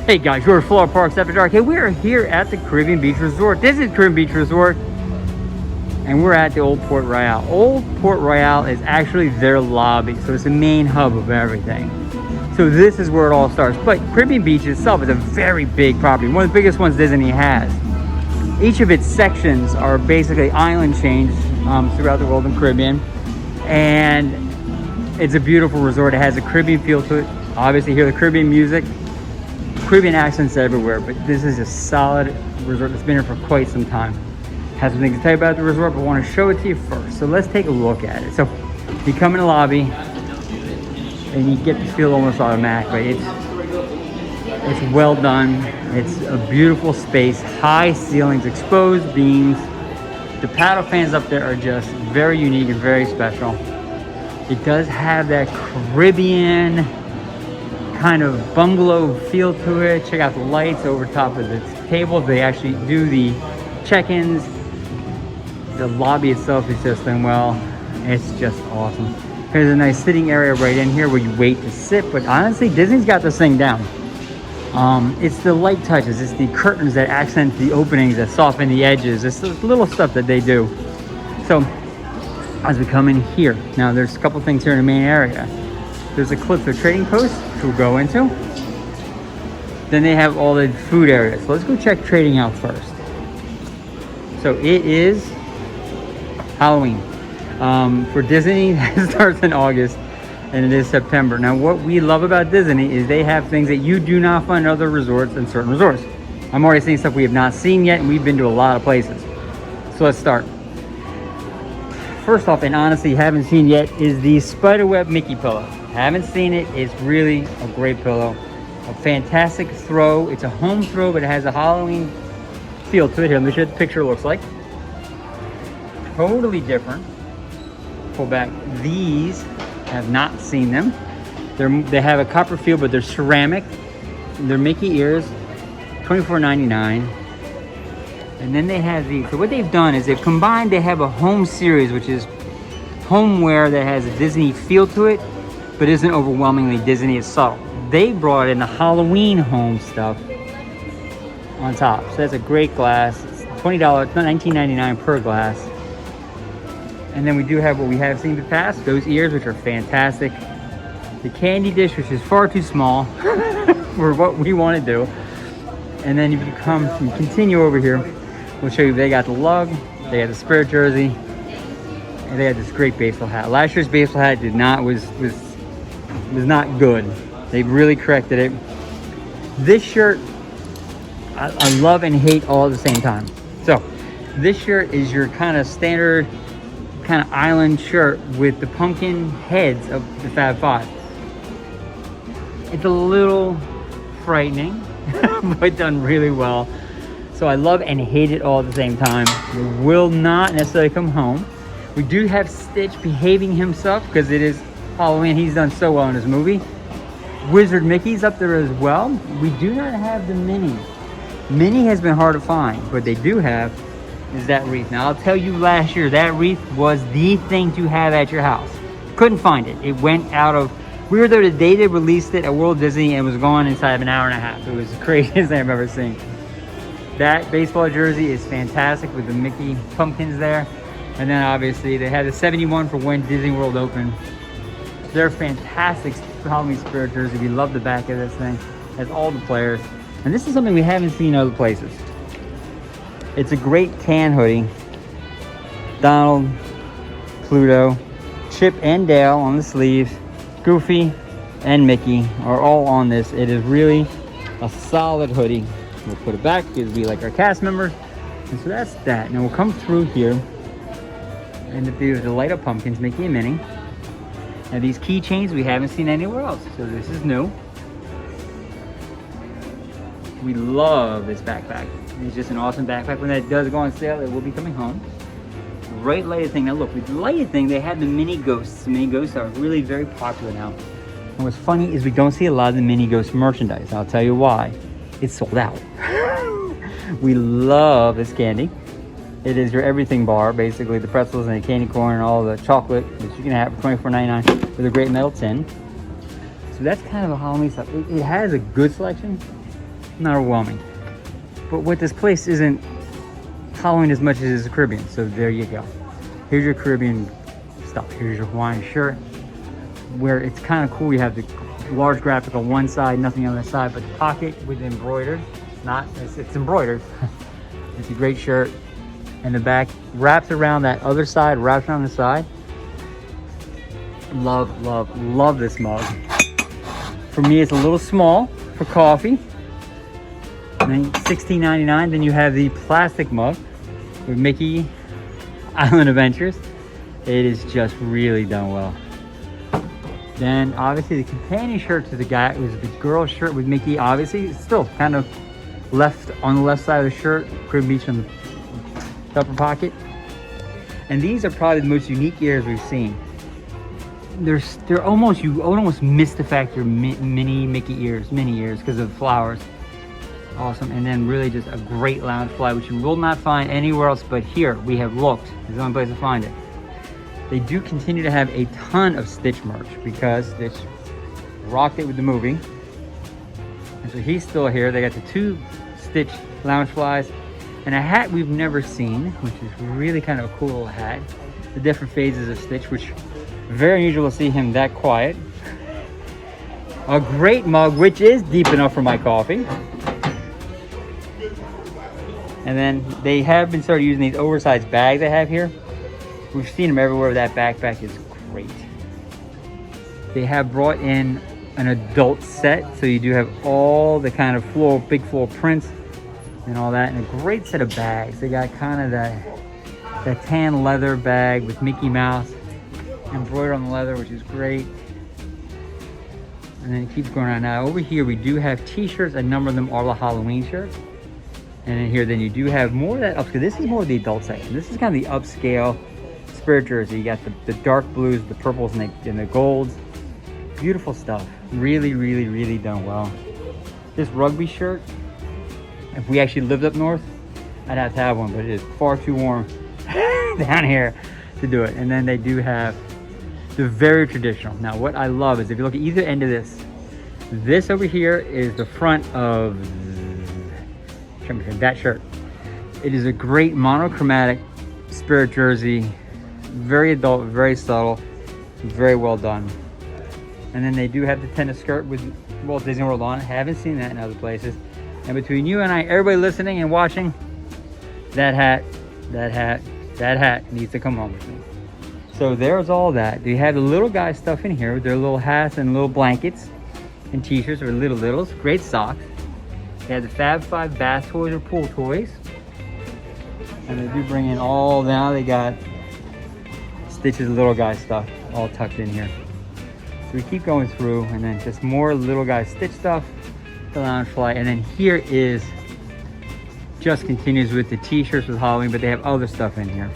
Hey guys, we're at Florida Parks After Dark. Hey, we're here at the Caribbean Beach Resort. This is Caribbean Beach Resort, and we're at the Old Port Royale. Old Port Royale is actually their lobby, so it's the main hub of everything. So this is where it all starts. But Caribbean Beach itself is a very big property, one of the biggest ones Disney has. Each of its sections are basically island chains throughout the world in Caribbean, and it's a beautiful resort. It has a Caribbean feel to it. Obviously, hear the Caribbean music, Caribbean accents everywhere. But this is a solid resort that's been here for quite some time. Has some things to tell you about the resort, but I want to show it to you first. So let's take a look at it. So you come in the lobby, and you get the feel almost automatically. It's well done. It's a beautiful space, high ceilings, exposed beams. The paddle fans up there are just very unique and very special. It does have that Caribbean kind of bungalow feel to it. Check out the lights over top of the tables. They actually do the check-ins. The lobby itself is just done well. It's just awesome. There's a nice sitting area right in here where you wait to sit. But honestly, Disney's got this thing down. It's the light touches. It's the curtains that accent the openings, that soften the edges. It's the little stuff that they do. So as we come in here, now there's a couple things here in the main area. There's a Calypso trading post, which we'll go into. Then they have all the food areas. So let's go check trading out first. So it is Halloween. For Disney, that starts in August, and it is September. Now, what we love about Disney is they have things that you do not find in other resorts and certain resorts. I'm already seeing stuff we have not seen yet, and we've been to a lot of places. So let's start. First off, and honestly haven't seen yet, is the Spiderweb Mickey pillow. Haven't seen it. It's really a great pillow. A fantastic throw. It's a home throw, but it has a Halloween feel to it. Here, let me show you what the picture looks like. Totally different. Pull back. These, have not seen them. They have a copper feel, but they're ceramic. They're Mickey ears, $24.99. And then they have these. So what they've done is they've combined, they have a home series, which is homeware that has a Disney feel to it, but isn't overwhelmingly Disney. It's subtle. They brought in the Halloween home stuff on top. So that's a great glass. It's $20, $19.99 per glass. And then we do have what we have seen in the past, those ears, which are fantastic. The candy dish, which is far too small for what we want to do. And then if you continue over here, we'll show you they got the lug, they had the Spirit jersey, and they had this great baseball hat. Last year's baseball hat was not good. They really corrected it. This shirt, I love and hate all at the same time. So this shirt is your kind of standard kind of island shirt with the pumpkin heads of the Fab Five. It's a little frightening, but done really well. So I love and hate it all at the same time. It will not necessarily come home. We do have Stitch behaving himself because it is Halloween. He's done so well in this movie. Wizard Mickey's up there as well. We do not have the Minnie. Minnie has been hard to find, but they do have is that wreath. Now I'll tell you, last year that wreath was the thing to have at your house. Couldn't find it. It went out of, we were there the day they released it at World Disney and it was gone inside of an hour and a half. It was the craziest thing I've ever seen. That baseball jersey is fantastic with the Mickey pumpkins there. And then obviously they had the 71 for when Disney World opened. They're fantastic Halloween Spirit jersey. We love the back of this thing. It has all the players. And this is something we haven't seen in other places. It's a great tan hoodie. Donald, Pluto, Chip and Dale on the sleeves. Goofy and Mickey are all on this. It is really a solid hoodie. We'll put it back because we like our cast members. And so that's that. Now we'll come through here. And the light up pumpkins, Mickey and Minnie. Now these keychains we haven't seen anywhere else. So this is new. We love this backpack. It's just an awesome backpack. When that does go on sale, it will be coming home. Great lighted thing. Now look, with the lighted thing, they had the mini ghosts. The mini ghosts are really very popular now. And what's funny is we don't see a lot of the mini ghost merchandise. I'll tell you why. It's sold out. We love this candy. It is your everything bar, basically the pretzels and the candy corn and all the chocolate that you can have for $24.99 with a great metal tin. So that's kind of a Halloween stuff. It has a good selection. not overwhelming. But what this place isn't Halloween as much as it is the Caribbean. So there you go. Here's your Caribbean stuff. Here's your Hawaiian shirt, where it's kind of cool. You have the large graphic on one side, nothing on the side, but the pocket with embroidered. It's embroidered. It's a great shirt. And the back wraps around that other side, wraps around the side. Love, love, love this mug. For me, it's a little small for coffee. And then $16.99. Then you have the plastic mug with Mickey Island Adventures. It is just really done well. Then obviously the companion shirt to the guy was the girl's shirt with Mickey. Obviously, it's still kind of left on the left side of the shirt, Caribbean Beach on the upper pocket. And these are probably the most unique ears we've seen. They're almost, you almost miss the fact they're mini Mickey ears, mini ears, because of the flowers. Awesome. And then really just a great lounge fly, which you will not find anywhere else but here. We have looked. It's the only place to find it. They do continue to have a ton of Stitch merch because Stitch rocked it with the movie. And so he's still here. They got the 2 Stitch lounge flies and a hat we've never seen, which is really kind of a cool little hat. The different phases of Stitch, which very unusual to see him that quiet. A great mug, which is deep enough for my coffee. And then they have been started using these oversized bags they have here. We've seen them everywhere. That backpack is great. They have brought in an adult set, so you do have all the kind of big floral prints and all that, and a great set of bags. They got kind of that tan leather bag with Mickey Mouse embroidered on the leather, which is great. And then it keeps going on. Now over here we do have t-shirts. A number of them are the Halloween shirts. And in here then you do have more of that upscale. This is more of the adult section. This is kind of the upscale spirit jersey. You got the dark blues, the purples, and the golds. Beautiful stuff. Really, really, really done well. This rugby shirt, if we actually lived up north, I'd have to have one, but it is far too warm down here to do it. And then they do have the very traditional. Now what I love is if you look at either end of this over here is the front of that shirt. It is a great monochromatic spirit jersey, very adult, very subtle, very well done. And then they do have the tennis skirt with Walt Disney World on it. Haven't seen that in other places. And between you and I, everybody listening and watching, that hat needs to come home with me. So there's all that. They have the little guy stuff in here with their little hats and little blankets and t-shirts or littles. Great socks. They have the Fab 5 bath toys or pool toys. And they do bring in all, now they got Stitch's little guy stuff all tucked in here. So we keep going through, and then just more little guy Stitch stuff, the lounge fly, and then here is, just continues with the t-shirts with Halloween, but they have other stuff in here.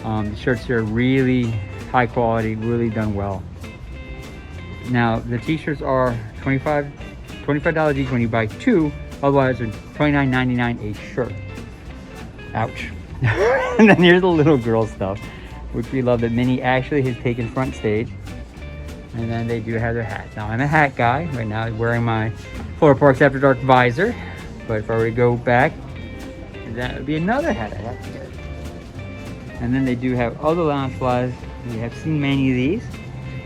The shirts here are really high quality, really done well. Now the t-shirts are $25 each when you buy 2, otherwise they're $29.99 a shirt. Ouch. And then here's the little girl stuff, which we love that Minnie actually has taken front stage. And then they do have their hats. Now I'm a hat guy right now. I'm wearing my Florida Parks After Dark visor, but if I were to go back, that would be another hat I have to get. And then they do have other lounge flies. We have seen many of these.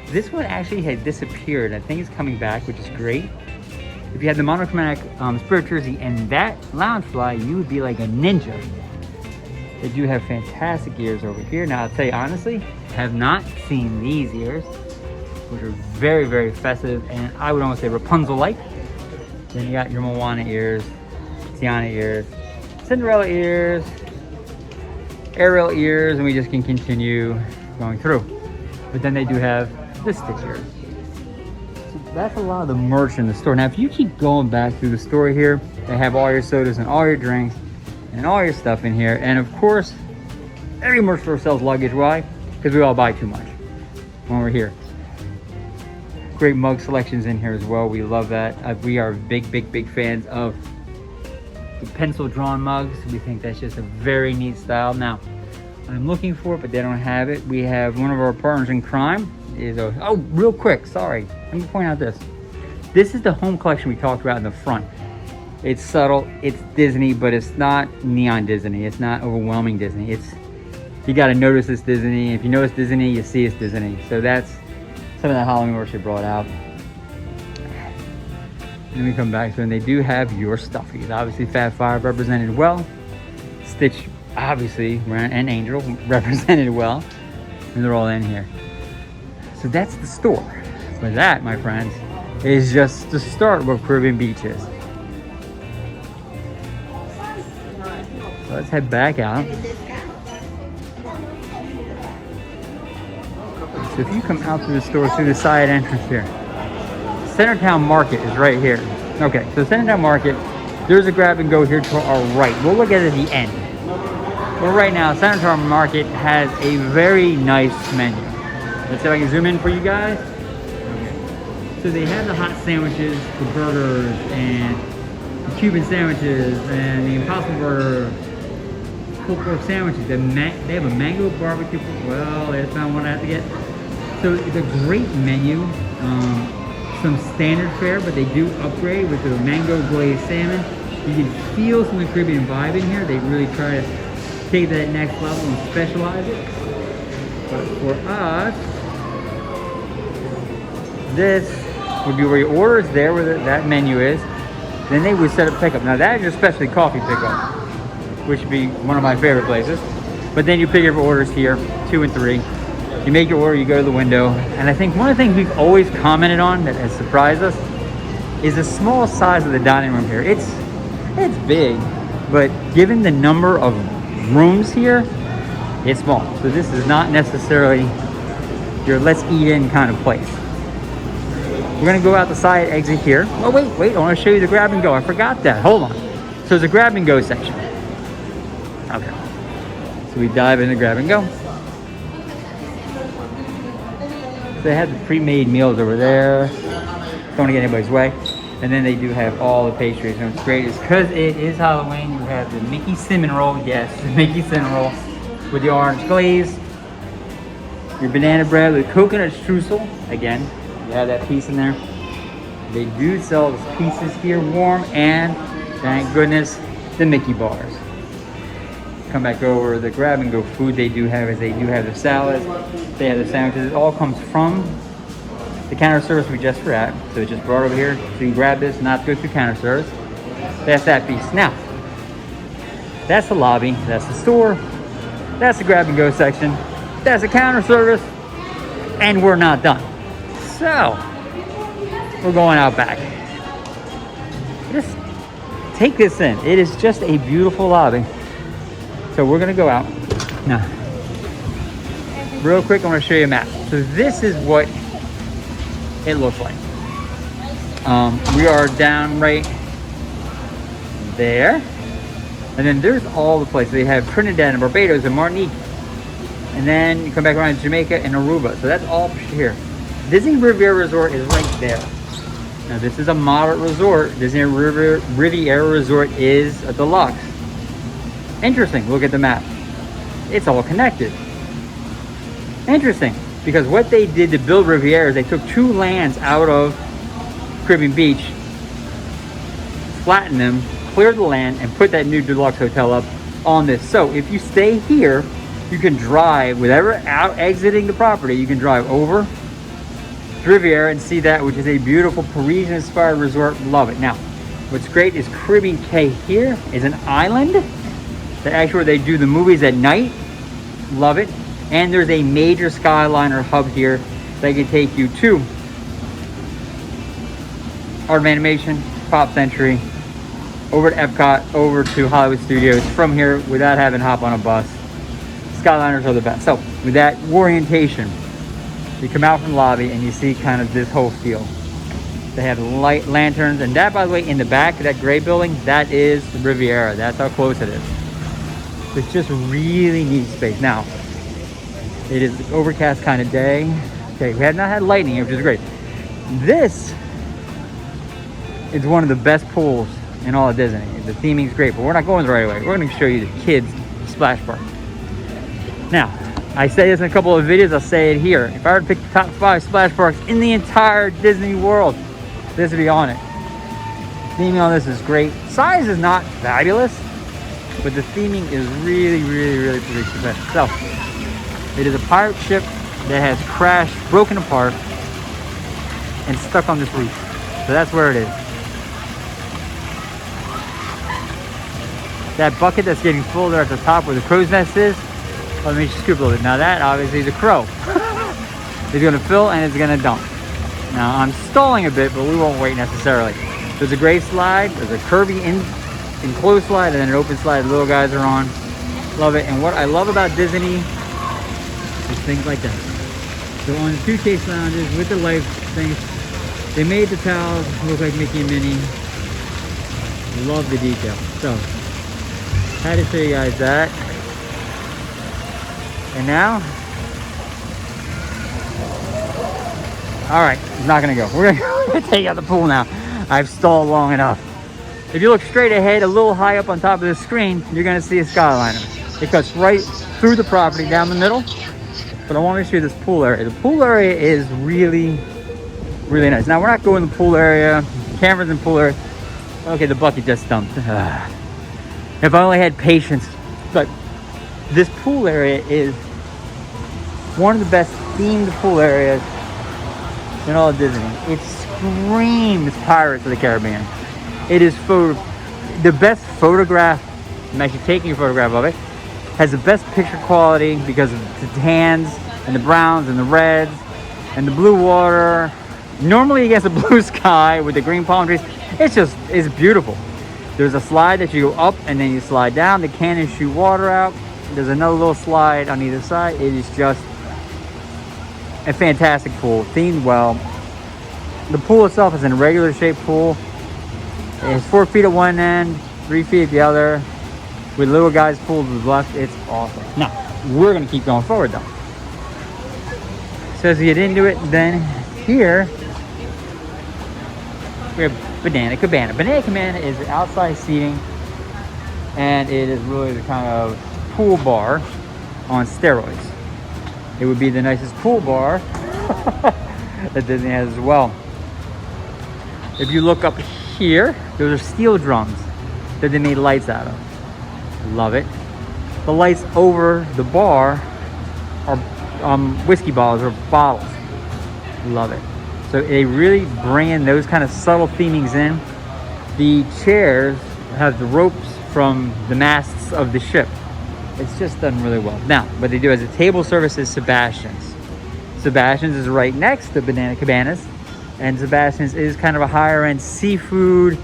This one actually had disappeared. I think it's coming back, which is great. If you had the monochromatic spirit jersey and that lounge fly, you would be like a ninja. They do have fantastic ears over here. Now I'll tell you honestly, have not seen these ears, which are very, very festive, and I would almost say Rapunzel-like. Then you got your Moana ears, Tiana ears, Cinderella ears, Ariel ears, and we just can continue going through. But then they do have the Stitch ears. So that's a lot of the merch in the store. Now, if you keep going back through the store here, they have all your sodas and all your drinks and all your stuff in here. And of course, every merch store sells luggage. Why? Because we all buy too much when we're here. Great mug selections in here as well. We love that. We are big fans of the pencil drawn mugs. We think that's just a very neat style. Now, I'm looking for it, but they don't have it. We have one of our partners in crime is oh, real quick, sorry. Let me point out this. This is the home collection we talked about in the front. It's subtle, it's Disney, but it's not neon Disney. It's not overwhelming Disney. You gotta notice it's Disney. If you know it's Disney, you see it's Disney. So that's some of the Halloween worship brought out. Then we come back to, and they do have your stuffies. Obviously, Fab Five represented well. Stitch, obviously, and Angel represented well. And they're all in here. So that's the store. But that, my friends, is just the start of what Caribbean Beach is. So let's head back out. So if you come out through the store through the side entrance here, Centertown Market is right here. Okay, so Centertown Market, there's a grab and go here to our right. We'll look at it at the end. But right now, Centertown Market has a very nice menu. Let's see if I can zoom in for you guys. Okay. So they have the hot sandwiches, the burgers, and the Cuban sandwiches, and the Impossible Burger, pulled pork sandwiches. They have a mango barbecue. Well, there's found one I have to get. So it's a great menu. Some standard fare, but they do upgrade with the mango glazed salmon. You can feel some of the Caribbean vibe in here. They really try to take that next level and specialize it. But for us, this would be where your order is there, where that menu is. Then they would set up pickup. Now that is your specialty coffee pickup, which would be one of my favorite places. But then you pick your orders here, 2 and 3. You make your order, you go to the window. And I think one of the things we've always commented on that has surprised us is the small size of the dining room here. It's big, but given the number of rooms here, it's small. So this is not necessarily your let's eat in kind of place. We're gonna go out the side exit here. Oh wait, I wanna show you the grab and go. I forgot that, hold on. So there's a grab and go section. Okay, so we dive into grab and go. So they have the pre-made meals over there. Don't want to get anybody's way. And then they do have all the pastries. And what's great is because it is Halloween, you have the Mickey cinnamon roll. Yes, the Mickey cinnamon roll with the orange glaze. Your banana bread with coconut streusel. Again, you have that piece in there. They do sell those pieces here warm, and thank goodness, the Mickey bars. Come back over the grab and go food they do have is they do have the salads, they have the sandwiches. It all comes from the counter service we just were at. So it's just brought over here, so you can grab this, not go through counter service. That's that piece. Now, that's the lobby, that's the store, that's the grab and go section, that's the counter service, and we're not done. So, we're going out back. Just take this in. It is just a beautiful lobby. So we're gonna go out. Now, real quick, I wanna show you a map. So this is what it looks like. We are down right there. And then there's all the places. They have Trinidad and Barbados and Martinique. And then you come back around to Jamaica and Aruba. So that's all here. Disney Riviera Resort is right there. Now this is a moderate resort. Disney Riviera Resort is a deluxe. Interesting, look at the map. It's all connected. Interesting, because what they did to build Riviera is they took 2 lands out of Caribbean Beach, flattened them, cleared the land, and put that new deluxe hotel up on this. So if you stay here, you can drive, without exiting the property, you can drive over to Riviera and see that, which is a beautiful Parisian-inspired resort. Love it. Now, what's great is Caribbean Cay here is an island. That actually where they do the movies at night. Love it. And there's a major Skyliner hub here that can take you to Art of Animation, Pop Century, over to EPCOT, over to Hollywood Studios from here without having to hop on a bus. Skyliners are the best. So with that orientation, you come out from the lobby and you see kind of this whole feel. They have light lanterns, and that, by the way, in the back of that gray building, that is the Riviera. That's how close it is. It's just really neat space. Now, it is an overcast kind of day. Okay, we have not had lightning, which is great. This is one of the best pools in all of Disney. The theming is great, but we're not going the right way. We're going to show you the kids' splash park. Now, I say this in a couple of videos, I'll say it here. If I were to pick the top 5 splash parks in the entire Disney World, this would be on it. Theming on this is great. Size is not fabulous, but the theming is really, really, really pretty special. So, it is a pirate ship that has crashed, broken apart, and stuck on this reef. So that's where it is. That bucket that's getting full there at the top where the crow's nest is, let me scoop a little bit. Now that obviously is a crow. It's gonna fill and it's gonna dump. Now I'm stalling a bit, but we won't wait necessarily. There's a gray slide, there's a curvy enclosed slide, and then an open slide the little guys are on. Love it. And what I love about Disney is things like that. So on the suitcase lounges with the life things, they made the towels look like Mickey and Minnie. Love the detail. So, had to show you guys that. And now, all right, it's not gonna go. We're gonna take out the pool now. I've stalled long enough. If you look straight ahead, a little high up on top of the screen, you're gonna see a Skyliner. It cuts right through the property down the middle. But I want to show you this pool area. The pool area is really, really nice. Now we're not going to the pool area. Cameras in pool area. Okay, the bucket just dumped. If I only had patience. But this pool area is one of the best themed pool areas in all of Disney. It screams Pirates of the Caribbean. It is the best photograph. I'm actually taking a photograph of it. Has the best picture quality because of the tans and the browns and the reds and the blue water. Normally against the blue sky with the green palm trees. It's beautiful. There's a slide that you go up and then you slide down. The cannons shoot water out. There's another little slide on either side. It is just a fantastic pool, themed well. The pool itself is a regular shaped pool. It's 4 feet at one end, 3 feet at the other. With little guys pool to the left. It's awesome. Now, we're gonna keep going forward though. So as we get into it, then here, we have Banana Cabana. Banana Cabana is outside seating, and it is really the kind of pool bar on steroids. It would be the nicest pool bar that Disney has as well. If you look up here, those are steel drums that they made lights out of. Love it. The lights over the bar are whiskey bottles or bottles. Love it. So they really bring in those kind of subtle themings in. The chairs have the ropes from the masts of the ship. It's just done really well. Now, what they do as a table service is Sebastian's. Sebastian's is right next to Banana Cabanas, and Sebastian's is kind of a higher end seafood,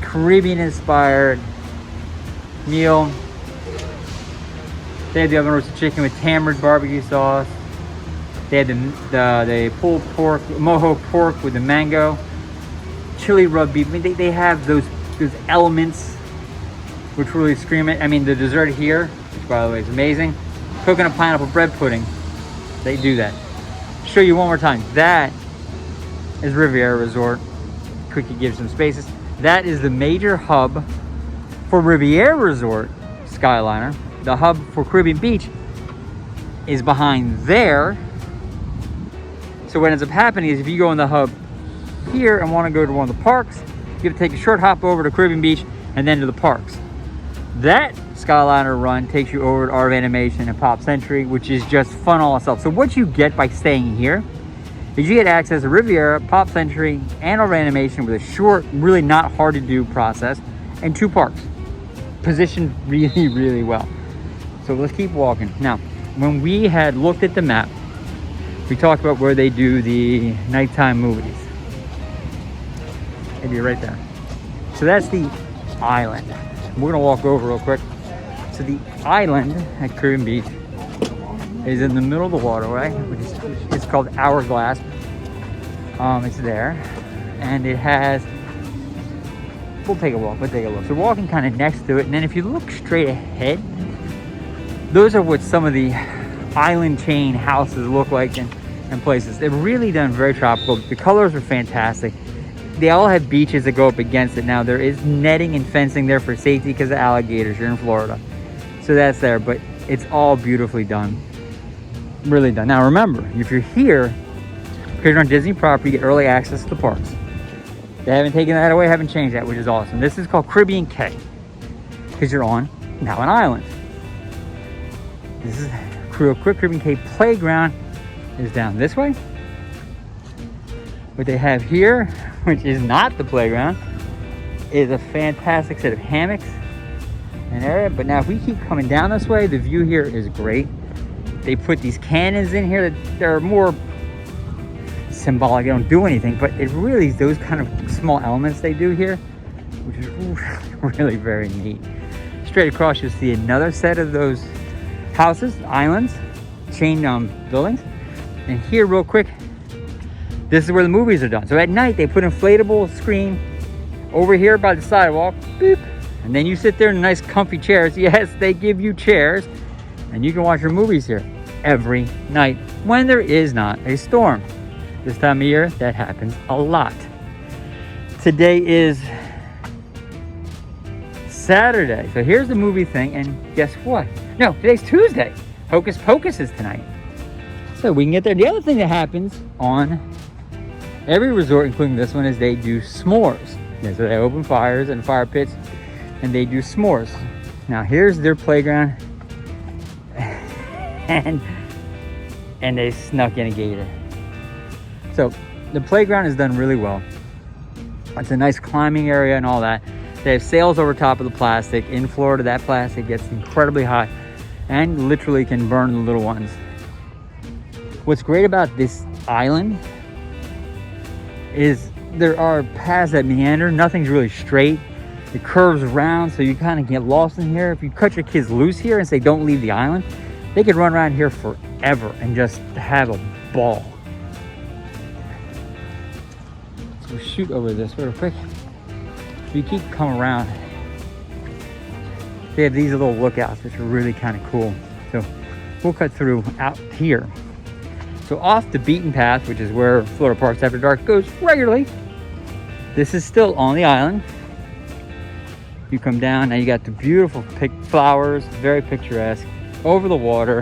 Caribbean inspired meal. They have the oven roasted chicken with tamarind barbecue sauce. They had the pulled pork, mojo pork with the mango, chili rub beef. I mean, they have those elements which really scream it. I mean, the dessert here, which by the way is amazing, coconut pineapple bread pudding. They do that. Show you one more time. That is Riviera Resort. Quickly give some spaces. That is the major hub for Riviera Resort Skyliner. The hub for Caribbean Beach is behind there. So what ends up happening is if you go in the hub here and want to go to one of the parks, you have to take a short hop over to Caribbean Beach and then to the parks. That Skyliner run takes you over to Art of Animation and Pop Century, which is just fun all itself. So what you get by staying here is you get access to Riviera, Pop Century, and Art of Animation with a short, really not hard to do process, and 2 parks. Positioned really, really well. So let's keep walking. Now, when we had looked at the map, we talked about where they do the nighttime movies. It'd be right there. So that's the island. We're gonna walk over real quick. So the island at Caribbean Beach is in the middle of the waterway, which is it's called Hourglass. It's there, and it has. We'll take a walk. So we're walking kind of next to it, and then if you look straight ahead, those are what some of the island chain houses look like and places. They're really done very tropical. The colors are fantastic. They all have beaches that go up against it. Now there is netting and fencing there for safety because of alligators. You're in Florida, so that's there. But it's all beautifully done, really done. Now remember, if you're here, because you're on Disney property, you get early access to the parks. They haven't taken that away, haven't changed that, which is awesome. This is called Caribbean Cay, because you're on now an island. This is real quick. Caribbean Cay playground is down this way. What they have here, which is not the playground, is a fantastic set of hammocks and area. But now if we keep coming down this way, the view here is great. They put these cannons in here that they're more symbolic. They don't do anything, but it really is those kind of small elements they do here, which is really very neat. Straight across, you'll see another set of those houses, islands, chain buildings. And here, real quick, this is where the movies are done. So at night, they put inflatable screen over here by the sidewalk, boop, and then you sit there in nice comfy chairs. Yes, they give you chairs, and you can watch your movies here every night when there is not a storm. This time of year, that happens a lot. Today is Saturday, so here's the movie thing, and guess what? No, today's Tuesday. Hocus Pocus is tonight. So we can get there. The other thing that happens on every resort, including this one, is they do s'mores. Yeah, so they open fires and fire pits, and they do s'mores. Now here's their playground, and they snuck in a gator. So the playground is done really well. It's a nice climbing area and all that. They have sails over top of the plastic. In Florida, that plastic gets incredibly hot and literally can burn the little ones. What's great about this island is there are paths that meander. Nothing's really straight. It curves around, so you kind of get lost in here. If you cut your kids loose here and say don't leave the island, they could run around here forever and just have a ball. So we'll shoot over this real quick. If you keep coming around, they have these little lookouts, which are really kind of cool. So we'll cut through out here. So off the beaten path, which is where Florida Parks After Dark goes regularly, this is still on the island. You come down, now you got the beautiful flowers, very picturesque, over the water.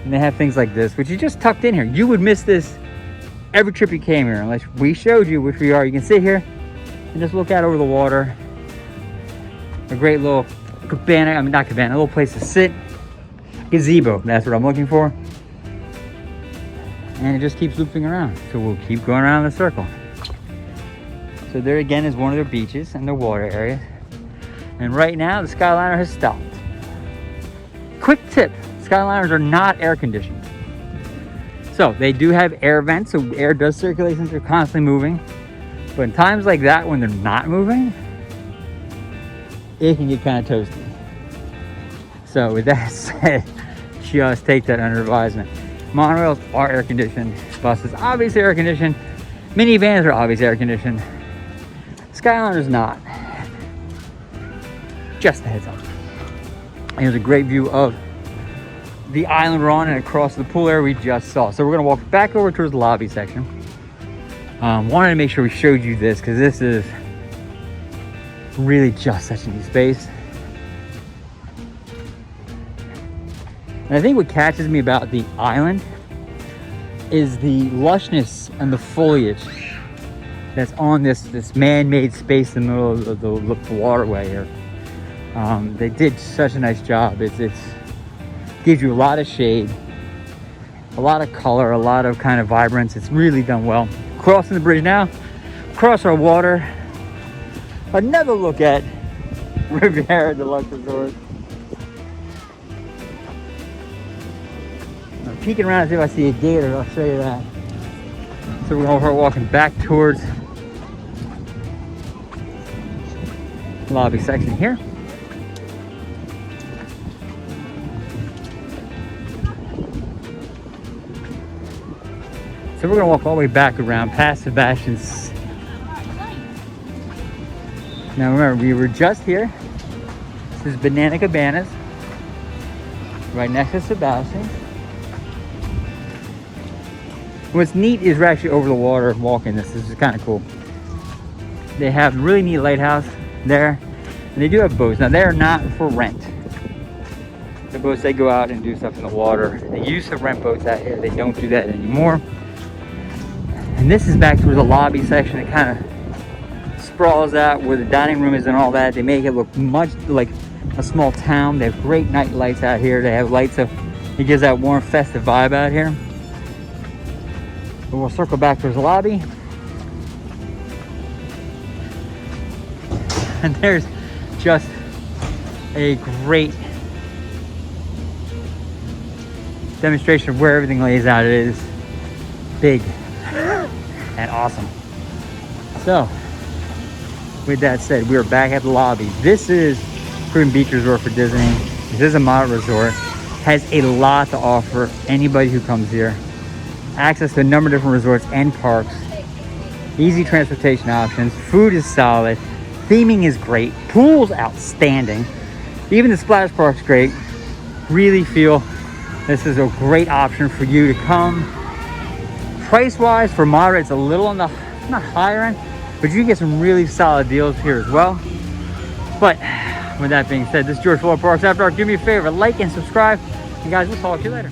And they have things like this, which is just tucked in here. You would miss this every trip you came here, unless we showed you, which we are. You can sit here and just look out over the water. A great little cabana, I mean not cabana, a little place to sit. Gazebo, that's what I'm looking for. And it just keeps looping around. So we'll keep going around the circle. So there again is one of their beaches and their water areas. And right now the Skyliner has stopped. Quick tip, Skyliners are not air conditioned. So they do have air vents, so air does circulate since they're constantly moving. But in times like that when they're not moving, it can get kind of toasty. So with that said, just take that under advisement. Monorails are air conditioned. Buses obviously air conditioned. Minivans are obviously air conditioned. Skyliner's not. Just a heads up. And here's a great view of the island we're on and across the pool area we just saw. So we're gonna walk back over towards the lobby section. Wanted to make sure we showed you this because this is really just such a neat space. And I think what catches me about the island is the lushness and the foliage that's on this man-made space in the middle of the waterway here. They did such a nice job. It gives you a lot of shade, a lot of color, a lot of kind of vibrance. It's really done well. Crossing the bridge now, across our water. Another look at Riviera Deluxe Resort. I'm peeking around to see if I see a gator. I'll show you that. So we're gonna start walking back towards the lobby section here. So we're gonna walk all the way back around past Sebastian's. Now remember, we were just here. This is Banana Cabanas, right next to Sebastian. What's neat is we're actually over the water walking this. This is kind of cool. They have a really neat lighthouse there, and they do have boats. Now they're not for rent. The boats, they go out and do stuff in the water. They used to rent boats out here. They don't do that anymore. And this is back towards the lobby section. It kind of sprawls out where the dining room is and all that. They make it look much like a small town. They have great night lights out here. They have lights of, it gives that warm festive vibe out here. But we'll circle back towards the lobby. And there's just a great demonstration of where everything lays out. It is big and awesome. So, with that said, we are back at the lobby. This is Caribbean Beach Resort for Disney. This is a moderate resort. Has a lot to offer anybody who comes here. Access to a number of different resorts and parks. Easy transportation options. Food is solid. Theming is great. Pool's outstanding. Even the splash park's great. Really feel this is a great option for you to come. Price-wise, for moderate, it's a little on the not higher end, but you can get some really solid deals here as well. But with that being said, this is George Florida Parks After Dark. Do me a favor, like and subscribe. And guys, we'll talk to you later.